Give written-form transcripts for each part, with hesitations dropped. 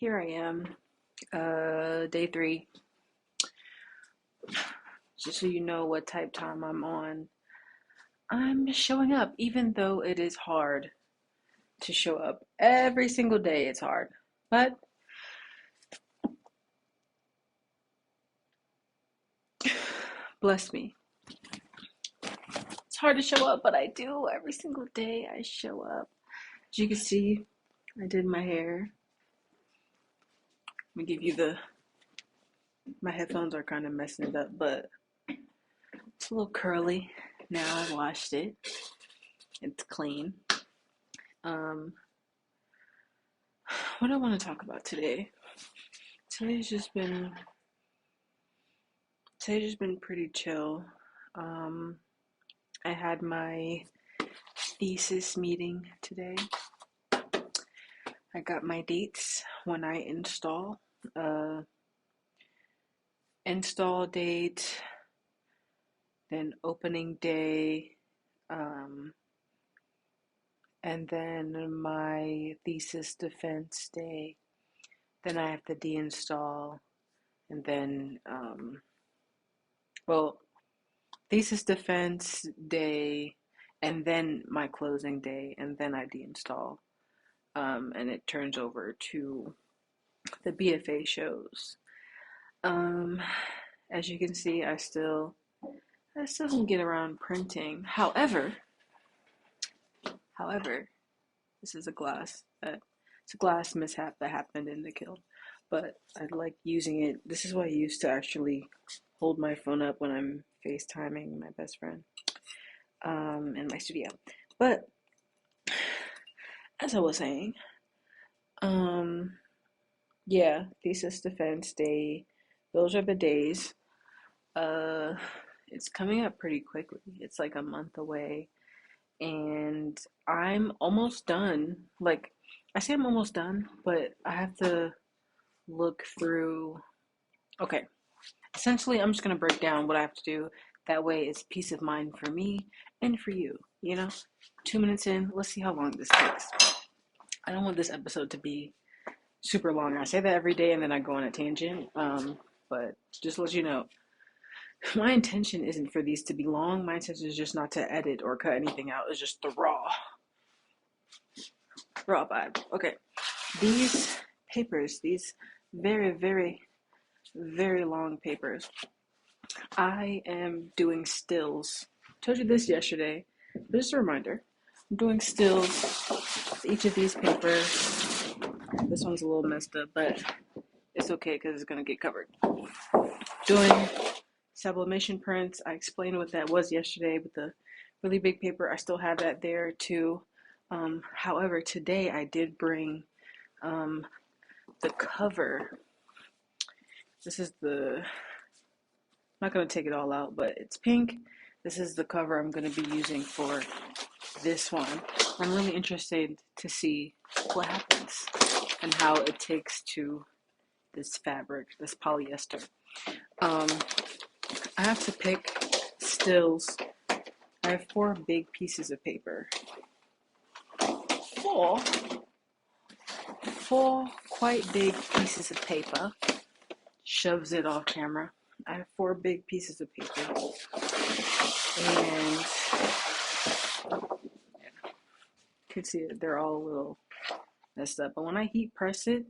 here I am, day 3. Just so you know what type time I'm on. I'm showing up, even though it is hard to show up. Every single day it's hard. But bless me. It's hard to show up, but I do. Every single day I show up. As you can see, I did my hair. Let me give you my headphones are kind of messing it up, but it's a little curly. Now I washed it. It's clean. Um, what do I want to talk about today? Today's just been pretty chill. I had my thesis meeting today. I got my dates when I install. Install date, then opening day, and then my thesis defense day. Then I have to deinstall, and then, thesis defense day, and then my closing day, and then I deinstall. And it turns over to the BFA shows. As you can see, I still can get around printing. However, this is a glass mishap that happened in the kiln, but I like using it. This is what I use to actually hold my phone up when I'm FaceTiming my best friend in my studio. But as I was saying, yeah, thesis defense day. Those are the days. It's coming up pretty quickly. It's like a month away, and I'm almost done. Like, I say I'm almost done, but I have to look through. Okay, essentially, I'm just gonna break down what I have to do. That way, it's peace of mind for me and for you. 2 minutes in, let's see how long this takes. I don't want this episode to be super long. I say that every day, and then I go on a tangent. But just to let you know, my intention isn't for these to be long. My intention is just not to edit or cut anything out. It's just the raw vibe. Okay, these papers, these very, very, very long papers. I am doing stills. I told you this yesterday, but just a reminder. I'm doing stills with each of these papers. This one's a little messed up, but it's okay because it's going to get covered. Doing sublimation prints. I explained what that was yesterday with the really big paper. I still have that there too. However, today I did bring the cover. This is I'm not going to take it all out, but it's pink. This is the cover I'm going to be using for this one. I'm really interested to see what happens and how it takes to this fabric, this polyester. I have to pick stills. I have 4 big pieces of paper. Four quite big pieces of paper. Shoves it off camera. I have 4 big pieces of paper. And you can see it, they're all a little messed up. But when I heat press it,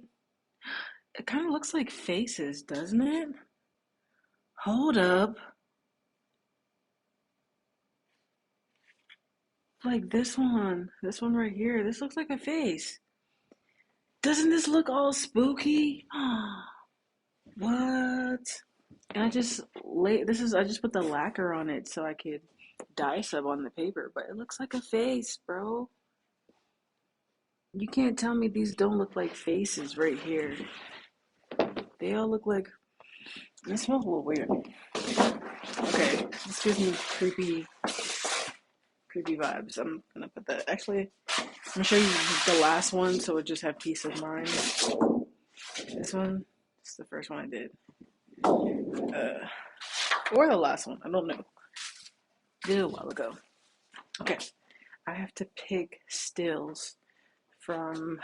it kind of looks like faces, doesn't it? Hold up. Like this one right here. This looks like a face. Doesn't this look all spooky? What? And I just put the lacquer on it so I could dye sub on the paper, but it looks like a face, bro. You can't tell me these don't look like faces right here. They all look like, it smells a little weird. Okay, this gives me creepy vibes. I'm gonna put that, actually, I'm gonna show you the last one so it just have peace of mind. This one, this is the first one I did. Or the last one, I don't know. Did it a while ago. Okay, I have to pick stills from,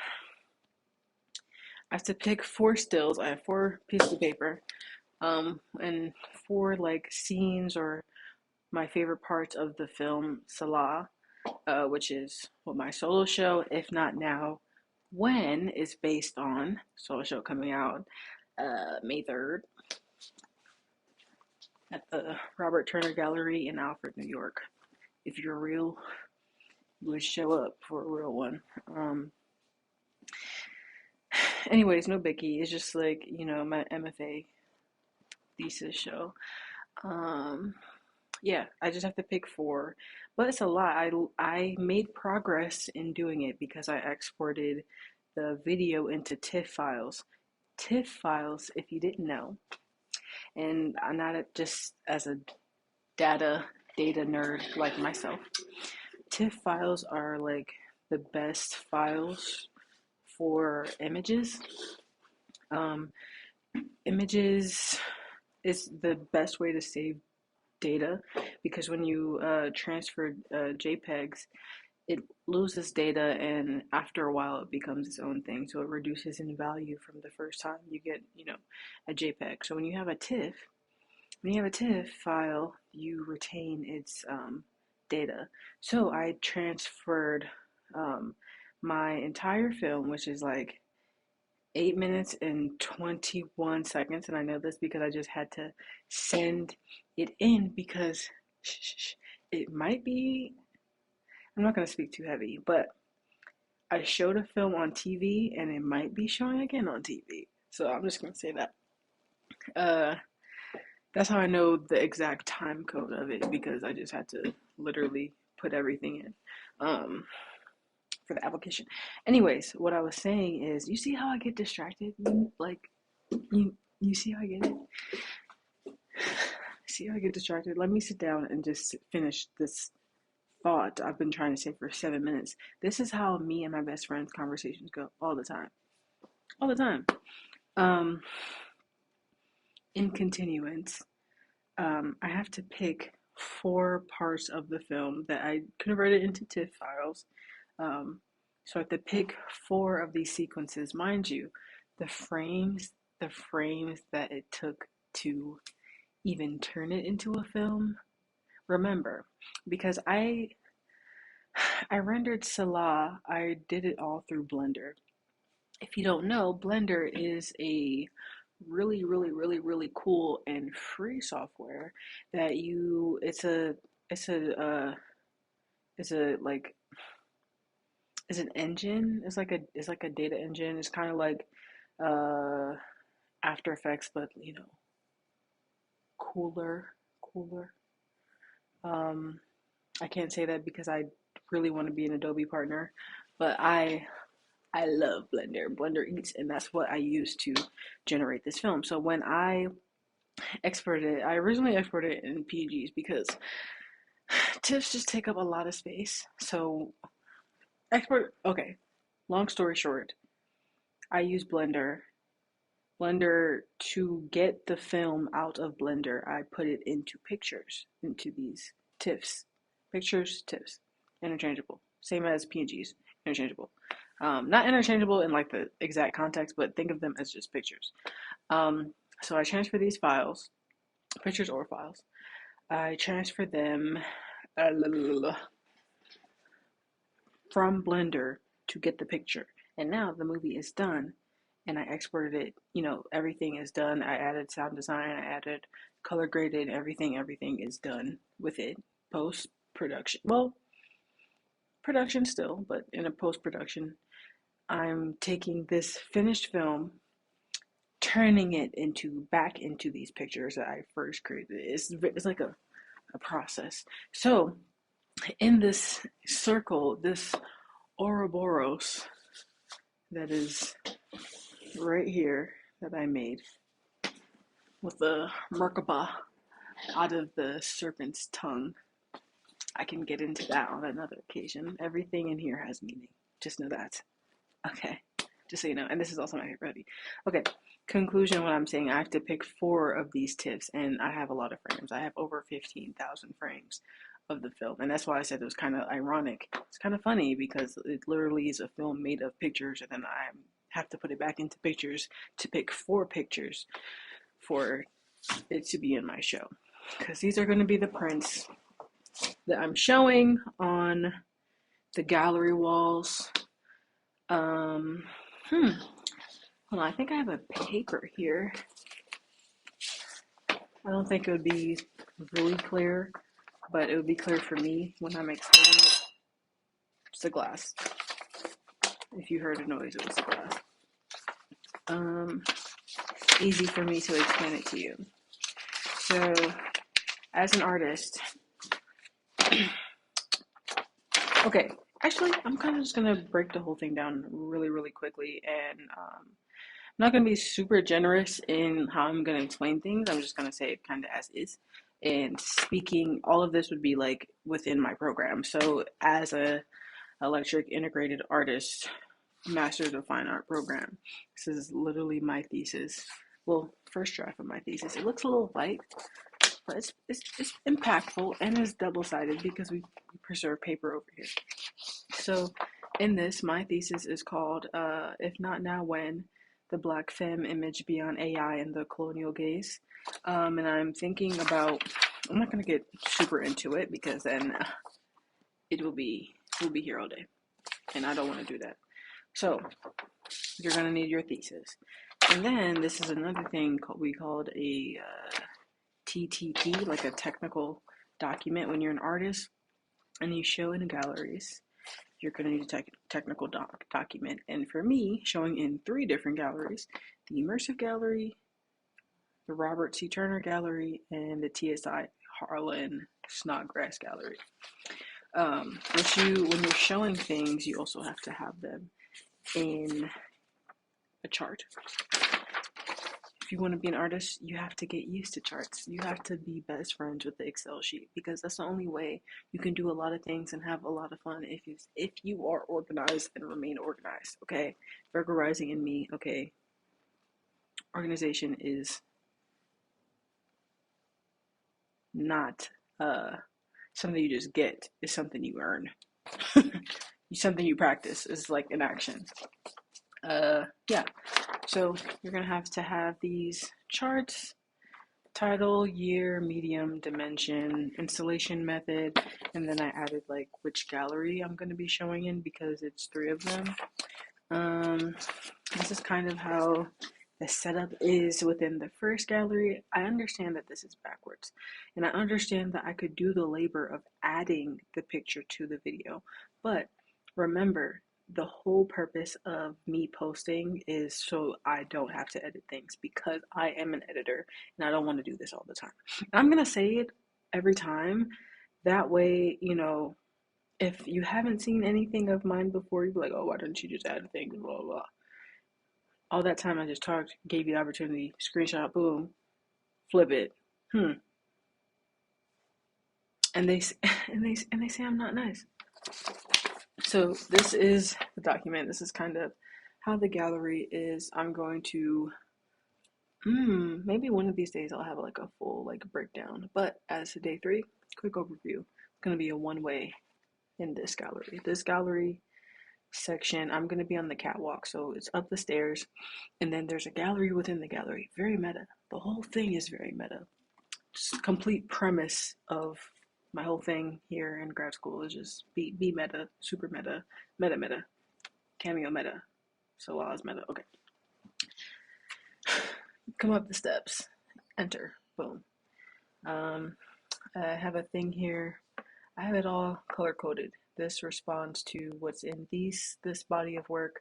I have to pick 4 stills. I have 4 pieces of paper, and 4 like scenes or my favorite parts of the film Salah, which is what my solo show, if not now, when, is based on. Solo show coming out May 3rd at the Robert Turner Gallery in Alfred, New York. If you're real, you would show up for a real one. Anyways, no biggie. It's just like, my MFA thesis show. Um, yeah, I just have to pick 4, but it's a lot. I made progress in doing it because I exported the video into TIFF files. TIFF files, if you didn't know, and I'm not just as a data nerd like myself. TIFF files are like the best files for images. Um, Images is the best way to save data because when you transfer JPEGs, it loses data, and after a while it becomes its own thing. So it reduces in value from the first time you get, a JPEG. So when you have a TIFF file, you retain its data. So I transferred my entire film, which is like 8 minutes and 21 seconds. And I know this because I just had to send it in because it might be, I'm not going to speak too heavy, but I showed a film on TV and it might be showing again on TV. So I'm just going to say that. That's how I know the exact time code of it because I just had to literally put everything in for the application. Anyways, what I was saying is, you see how I get distracted? You see how I get it? See how I get distracted? Let me sit down and just finish this thought I've been trying to say for 7 minutes. This is how me and my best friend's conversations go all the time. All the time. In continuance, I have to pick 4 parts of the film that I converted into TIFF files. So I have to pick 4 of these sequences. Mind you, the frames that it took to even turn it into a film. Remember, because I rendered Salah, I did it all through Blender. If you don't know, Blender is a really, really, really, really cool and free software that it's a it's a like it's an engine. It's like a data engine. It's kind of like uh After Effects, but cooler. Um, I can't say that because I really want to be an Adobe partner, but I love Blender. Blender eats, and that's what I use to generate this film. So when I exported it, I originally exported it in PNGs because TIFFs just take up a lot of space. So okay, long story short, I use Blender. Blender, to get the film out of Blender, I put it into pictures, into these TIFFs. Pictures, TIFFs. Interchangeable. Same as PNGs. Interchangeable. Not interchangeable in like the exact context, but think of them as just pictures. So I transfer these files, pictures or files. I transfer them from Blender to get the picture. And now the movie is done and I exported it. Everything is done. I added sound design, I added color graded, everything is done with it. Post production. Well, production still, but in a post production, I'm taking this finished film, turning it back into these pictures that I first created. It's like a process. So in this circle, this Ouroboros that is right here that I made with the Merkaba out of the serpent's tongue. I can get into that on another occasion. Everything in here has meaning. Just know that. Okay. Just so you know. And this is also my favorite. Okay. Conclusion, what I'm saying, I have to pick 4 of these TIFFs, and I have a lot of frames. I have over 15,000 frames of the film, and that's why I said it was kind of ironic. It's kind of funny because it literally is a film made of pictures, and then I'm have to put it back into pictures to pick 4 pictures for it to be in my show. Because these are going to be the prints that I'm showing on the gallery walls. Hold on, I think I have a paper here. I don't think it would be really clear, but it would be clear for me when I'm explaining it. It's a glass. If you heard a noise, it was a glass. Easy for me to explain it to you. So, as an artist, okay, actually, I'm kind of just gonna break the whole thing down really, really quickly, and I'm not gonna be super generous in how I'm gonna explain things. I'm just gonna say it kind of as is. And speaking, all of this would be like within my program. So, as a electric integrated artist, Masters of Fine Art program, this is literally my thesis. Well, first draft of my thesis. It looks a little light, but it's impactful and it's double-sided because we preserve paper over here. So in this, my thesis is called If Not Now, When? The Black Femme Image Beyond AI and the Colonial Gaze. And I'm thinking about, I'm not going to get super into it because then we'll be here all day. And I don't want to do that. So you're going to need your thesis. And then this is another thing we called a TTT, like a technical document. When you're an artist and you show in galleries, you're going to need a technical document. And for me, showing in 3 different galleries, the Immersive Gallery, the Robert C. Turner Gallery, and the TSI Harlan Snodgrass Gallery. When you're showing things, you also have to have them in a chart. If you want to be an artist, you have to get used to charts. You have to be best friends with the Excel sheet because that's the only way you can do a lot of things and have a lot of fun if you are organized and remain organized. Okay, Virgo rising in me. Okay, organization is not something you just get. It's something you earn. Something you practice. Is like an action. Yeah. So you're gonna have to have these charts: title, year, medium, dimension, installation method, and then I added like which gallery I'm going to be showing in because it's 3 of them. This is kind of how the setup is within the first gallery. I understand that this is backwards, and I understand that I could do the labor of adding the picture to the video, but remember, the whole purpose of me posting is so I don't have to edit things because I am an editor and I don't want to do this all the time. I'm going to say it every time. That way, if you haven't seen anything of mine before, you'll be like, oh, why didn't you just add things, blah, blah, blah. All that time I just talked, gave you the opportunity, screenshot, boom, flip it. And they say I'm not nice. So this is the document. This is kind of how the gallery is. I'm going to, maybe one of these days I'll have like a full like breakdown. But as to day 3, quick overview. It's going to be a one-way in this gallery. This gallery section, I'm going to be on the catwalk. So it's up the stairs. And then there's a gallery within the gallery. Very meta. The whole thing is very meta. Just complete premise of my whole thing here in grad school is just be meta, super meta, meta, cameo meta, Solaz meta. Okay. Come up the steps, enter, boom. I have a thing here. I have it all color coded. This responds to what's in this body of work.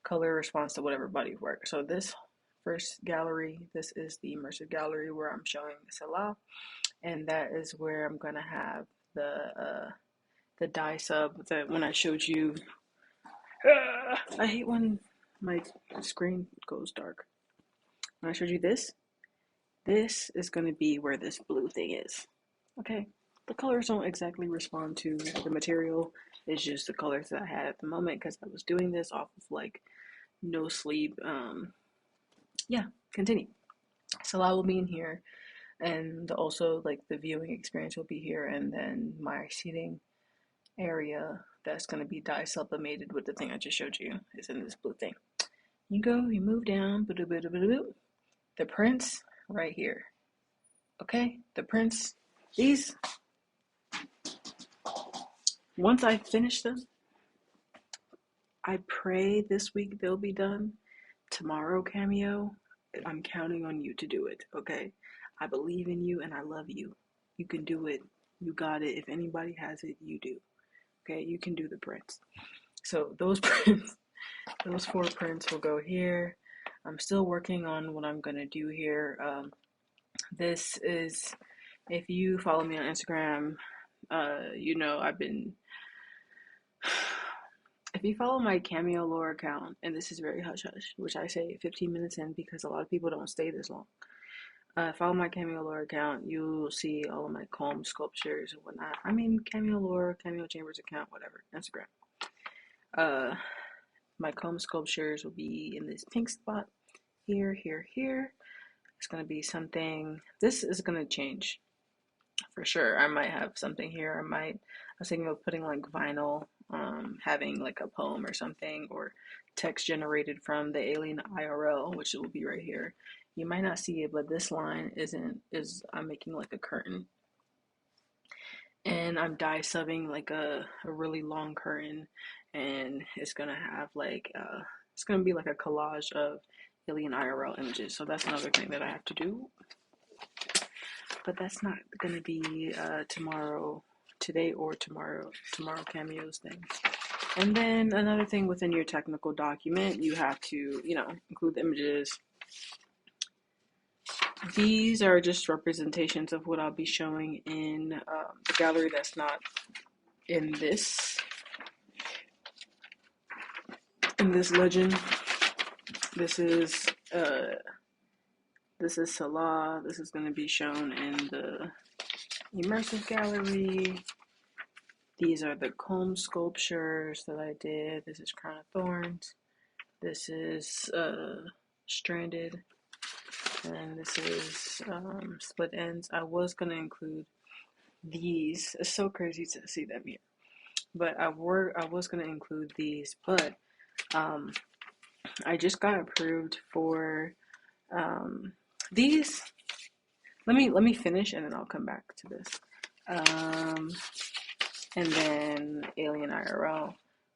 Color responds to whatever body of work. So this first gallery, this is the Immersive Gallery where I'm showing Salah, and that is where I'm gonna have the dye sub that when I showed you. I hate when my screen goes dark. When I showed you this is going to be where this blue thing is. Okay, the colors don't exactly respond to the material. It's just the colors that I had at the moment because I was doing this off of like no sleep. Yeah, continue. So I will be in here, and also like the viewing experience will be here, and then my seating area that's going to be dye sublimated with the thing I just showed you is in this blue thing. You go, you move down, the prints right here. Okay, the prints, these, once I finish them, I pray this week they'll be done. Tomorrow, Cameo, I'm counting on you to do it, okay? I believe in you and I love you. You can do it. You got it. If anybody has it, you do. Okay, you can do the prints. So those prints, those 4 prints will go here. I'm still working on what I'm gonna do here. This is, if you follow me on Instagram, you know I've been, if you follow my Cameo Lore account, and this is very hush hush, which I say 15 minutes in because a lot of people don't stay this long. Follow my Cameo Lore account, you'll see all of my comb sculptures and whatnot. I mean, Cameo Lore, Cameo Chambers account, whatever, Instagram. My comb sculptures will be in this pink spot here, here, here. It's gonna be something, this is gonna change for sure. I might have something here. I was thinking of putting like vinyl, having like a poem or something, or text generated from the alien IRL, which will be right here. You might not see it, but this line I'm making like a curtain. And I'm dye subbing like a really long curtain, and it's gonna have like it's gonna be like a collage of alien IRL images. So that's another thing that I have to do. But that's not gonna be today or tomorrow Cameo's thing. And then another thing within your technical document, you have to, include the images. These are just representations of what I'll be showing in the gallery that's not in this legend. This is Salah. This is going to be shown in the immersive gallery. These are the comb sculptures that I did. This is Crown of Thorns. This is Stranded. And this is Split Ends. I was going to include these. It's so crazy to see them here. But I was going to include these, but I just got approved for these. Let me finish and then I'll come back to this. And then Alien IRL,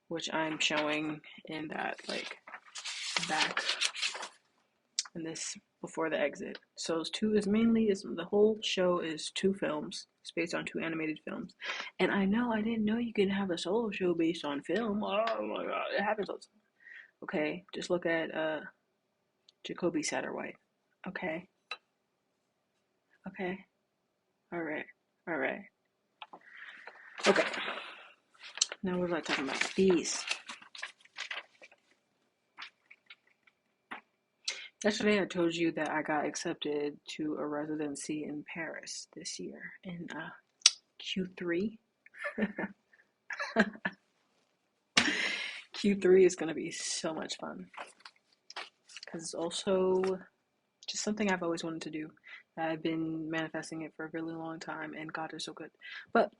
which I'm showing in that like back and this before the exit. So it's the whole show is 2 films. It's based on 2 animated films. And I didn't know you could have a solo show based on film. Oh my god, it happens all the time. Okay, just look at Jacoby Satterwhite. Okay. Alright. Okay. Now what was I talking about? These. Yesterday I told you that I got accepted to a residency in Paris this year in Q3. Q3 is going to be so much fun because it's also just something I've always wanted to do. I've been manifesting it for a really long time, and God is so good. But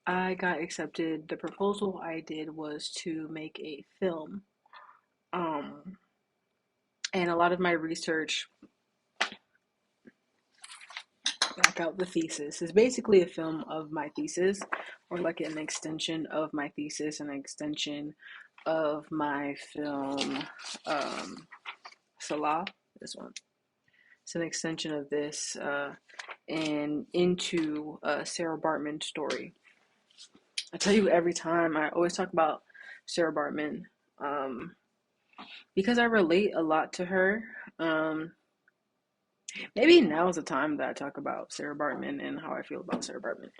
I got accepted. The proposal I did was to make a film. And a lot of my research, back out the thesis, is basically a film of my thesis, or like an extension of my thesis, an extension of my film, Salah, this one. It's an extension of this and into Sarah Bartman's story. I tell you every time, I always talk about Sarah Bartman because I relate a lot to her. Maybe now is the time that I talk about Sarah Bartman and how I feel about Sarah Bartman.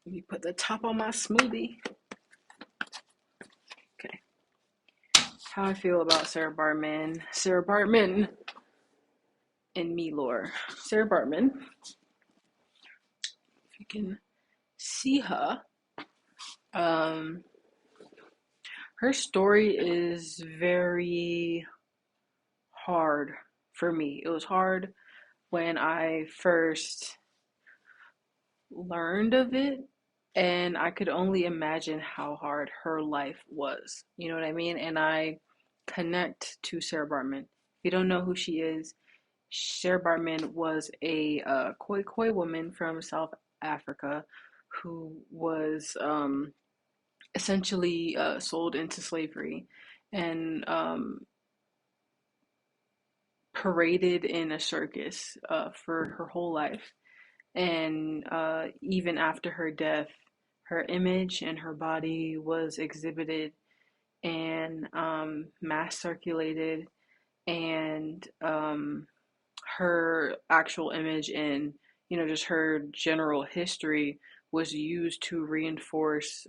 Let me put the top on my smoothie. Okay. How I feel about Sarah Bartman. Sarah Bartman and me lore. Sarah Bartman. If you can see her. Her story is very hard for me. It was hard when I first learned of it, And I could only imagine how hard her life was. You know what I mean? And I connect to Sarah Bartman. If you don't know who she is, Sarah Bartman was a Khoi woman from South Africa who was essentially sold into slavery and paraded in a circus for her whole life. And even after her death, her image and her body was exhibited and mass circulated, and her actual image and just her general history was used to reinforce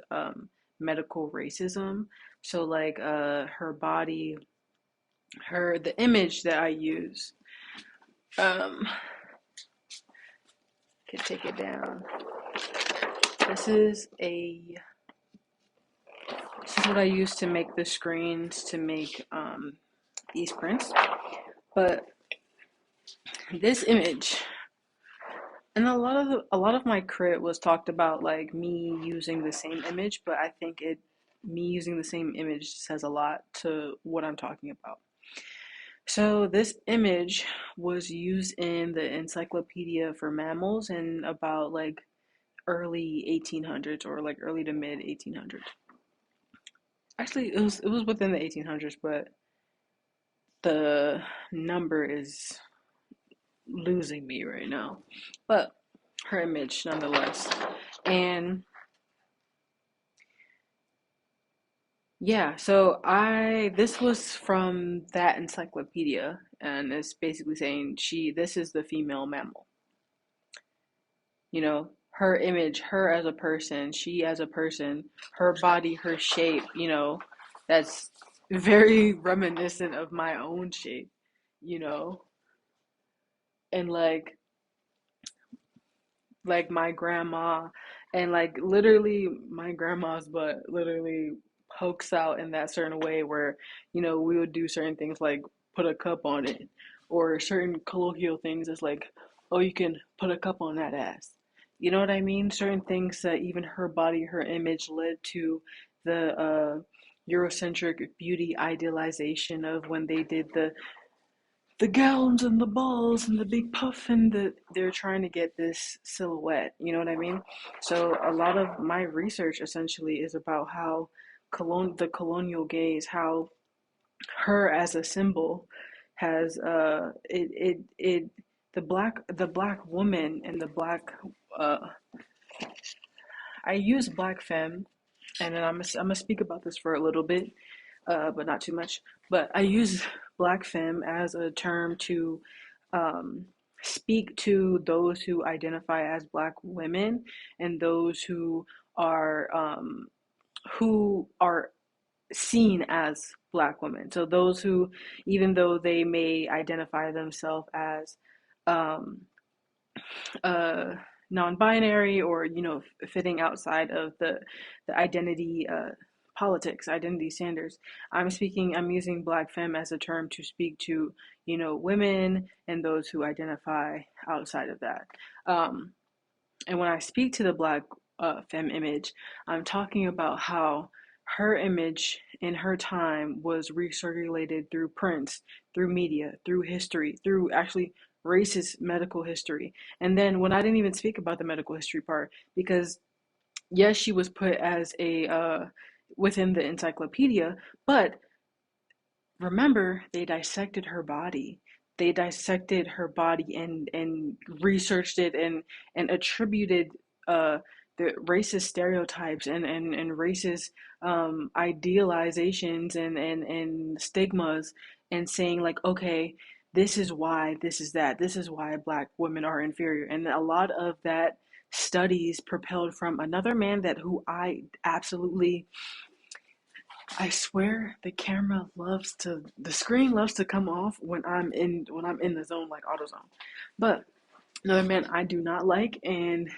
medical racism. So like her body, her the image that I use, um could take it down. This is a This is what I use to make the screens to make these prints. But this image, and a lot of my crit was talked about like me using the same image, but I think me using the same image says a lot to what I'm talking about. So this image was used in the Encyclopedia for Mammals in about like early 1800s or like early to mid 1800s. Actually, it was within the 1800s, but the number is losing me right now. But her image nonetheless. And yeah, so I this was from that encyclopedia, and it's basically saying this is the female mammal. Her image, her as a person, she as a person, her body, her shape, that's very reminiscent of my own shape, you know, and like my grandma, and like literally my grandma's butt literally pokes out in that certain way where we would do certain things like put a cup on it, or certain colloquial things as like, oh, you can put a cup on that ass. You know what I mean? Certain things that even her body, her image led to the Eurocentric beauty idealization of when they did the gowns and the balls and the big puff, and they're trying to get this silhouette. You know what I mean? So a lot of my research essentially is about how the colonial gaze, how her as a symbol has the black woman and the black uh I use black femme, and then I'm gonna speak about this for a little bit, but not too much. But I use Black femme as a term to um, speak to those who identify as Black women and those who are seen as Black women. So those who, even though they may identify themselves as um, uh, non-binary, or fitting outside of the identity politics, identity standards, I'm using black femme as a term to speak to women and those who identify outside of that. And when I speak to the black femme image, I'm talking about how her image in her time was recirculated through prints, through media, through history, through actually racist medical history. And then when I didn't even speak about the medical history part, because yes, she was put as a within the encyclopedia, but remember, they dissected her body. They dissected her body and researched it and attributed uh, the racist stereotypes and racist idealizations and stigmas, and saying like, okay, this is why, this is that, this is why black women are inferior. And a lot of that studies propelled from another man that who I swear the screen loves to come off when I'm in the zone, like AutoZone. But another man I do not like, and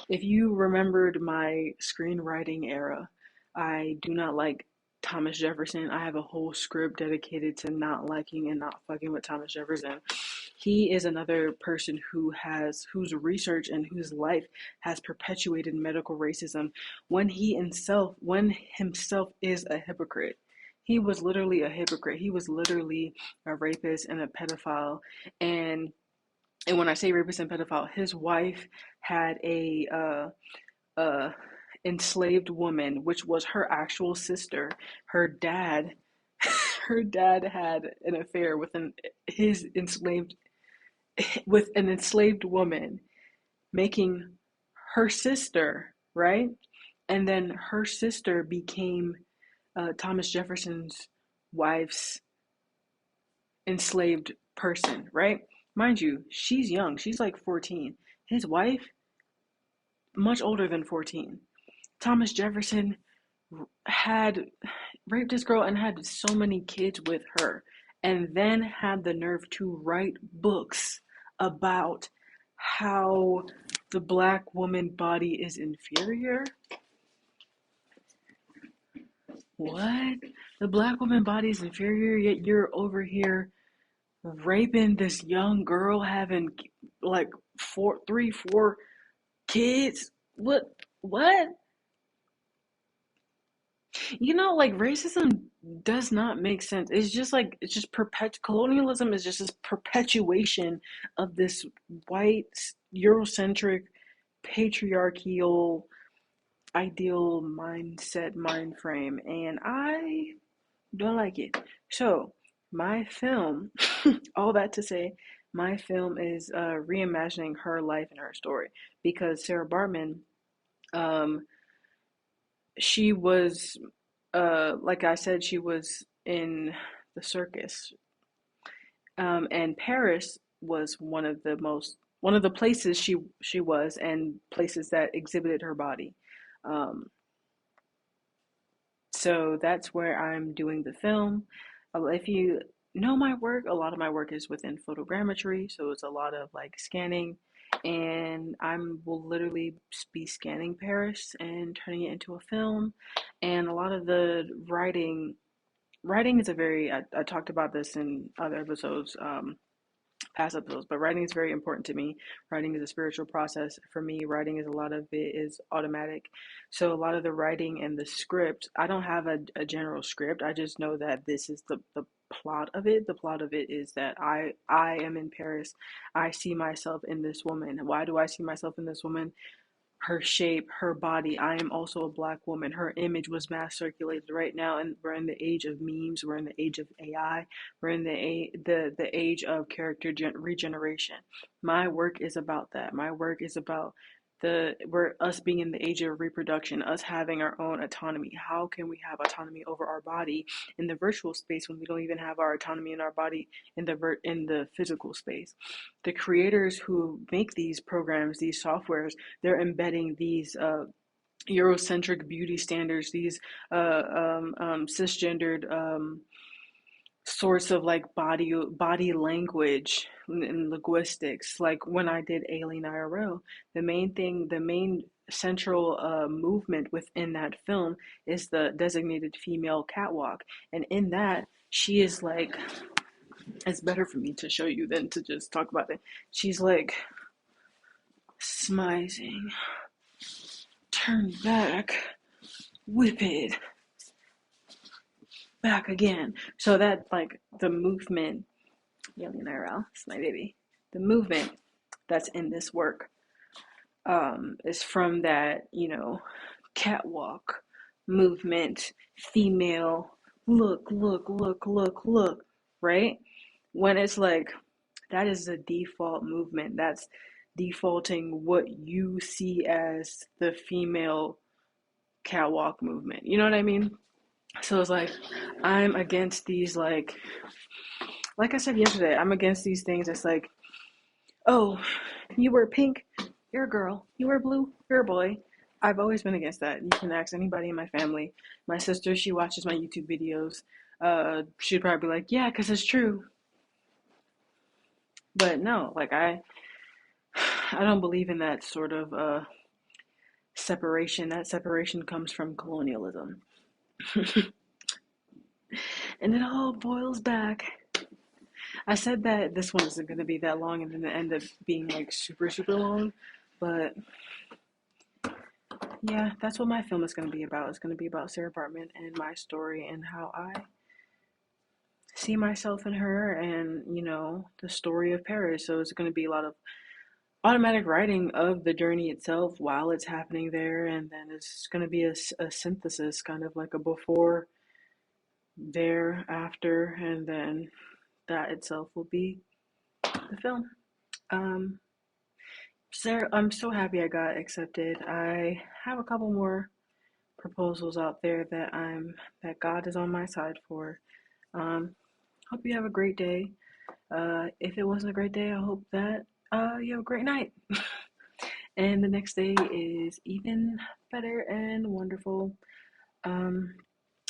if you remembered my screenwriting era, I do not like Thomas Jefferson. I have a whole script dedicated to not liking and not fucking with Thomas Jefferson. He is another person whose research and whose life has perpetuated medical racism when himself is a hypocrite. He was literally a hypocrite. He was literally a rapist and a pedophile. And and when I say rapist and pedophile, his wife had a enslaved woman, which was her actual sister. Her dad, her dad had an affair with his enslaved with an enslaved woman, making her sister, right? And then her sister became Thomas Jefferson's wife's enslaved person, right? Mind you, she's young. She's like 14. His wife, much older than 14. Thomas Jefferson had raped this girl and had so many kids with her, and then had the nerve to write books about how the black woman body is inferior. What? The black woman body is inferior, yet you're over here raping this young girl, having like three, four kids? What? Like racism does not make sense. It's just colonialism is just this perpetuation of this white Eurocentric patriarchal ideal mind frame, and I don't like it. So my film, all that to say, my film is reimagining her life and her story, because Sarah Bartman, um, she was, like I said, she was in the circus, and Paris was one of the places she was, and places that exhibited her body. Um, so that's where I'm doing the film. If you know my work, a lot of my work is within photogrammetry, so it's a lot of like scanning, and I will literally be scanning Paris and turning it into a film. And a lot of the writing is a very, I talked about this in other episodes, past episodes, but writing is very important to me. Writing is a spiritual process for me. Writing is, a lot of it is automatic. So a lot of the writing and the script, I don't have a general script. I just know that this is the plot of it. The plot of it is that I am in Paris. I see myself in this woman. Why do I see myself in this woman? Her shape, her body. I am also a black woman. Her image was mass circulated right now, and we're in the age of memes. We're in the age of AI. We're in the age of character regeneration. My work is about that. My work is about we're us being in the age of reproduction, us having our own autonomy. How can we have autonomy over our body in the virtual space when we don't even have our autonomy in our body in the physical space? The creators who make these programs, these softwares, they're embedding these Eurocentric beauty standards, these cisgendered sorts of like body language and linguistics. Like when I did Alien IRL, the main central movement within that film is the designated female catwalk, and in that she is like, it's better for me to show you than to just talk about it. She's like smizing, turn back, whip it back again. So that like the movement, Yelling IRL, it's my baby. The movement that's in this work is from that, catwalk movement, female, look, right? When it's like, that is the default movement. That's defaulting what you see as the female catwalk movement. You know what I mean? So it's like, I'm against these, like I said yesterday, I'm against these things. It's like, oh, you wear pink, you're a girl. You wear blue, you're a boy. I've always been against that. You can ask anybody in my family. My sister, she watches my YouTube videos. She'd probably be like, yeah, because it's true. But no, like I don't believe in that sort of separation. That separation comes from colonialism. And it all boils back. I said that this one isn't going to be that long, and then it ended up being like super, super long. But yeah, that's what my film is going to be about. It's going to be about Sarah Bartman and my story and how I see myself in her and, the story of Paris. So it's going to be a lot of automatic writing of the journey itself while it's happening there. And then it's going to be a synthesis, kind of like a before, there, after, and then that itself will be the film. Um, Sarah, I'm so happy I got accepted. I have a couple more proposals out there that God is on my side for. Um, Hope you have a great day. If it wasn't a great day, I hope that you have a great night. And the next day is even better and wonderful. I'm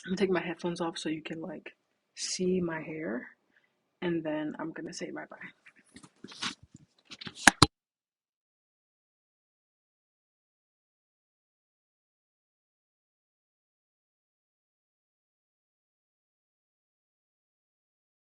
gonna take my headphones off so you can like see my hair, and then I'm gonna say bye bye.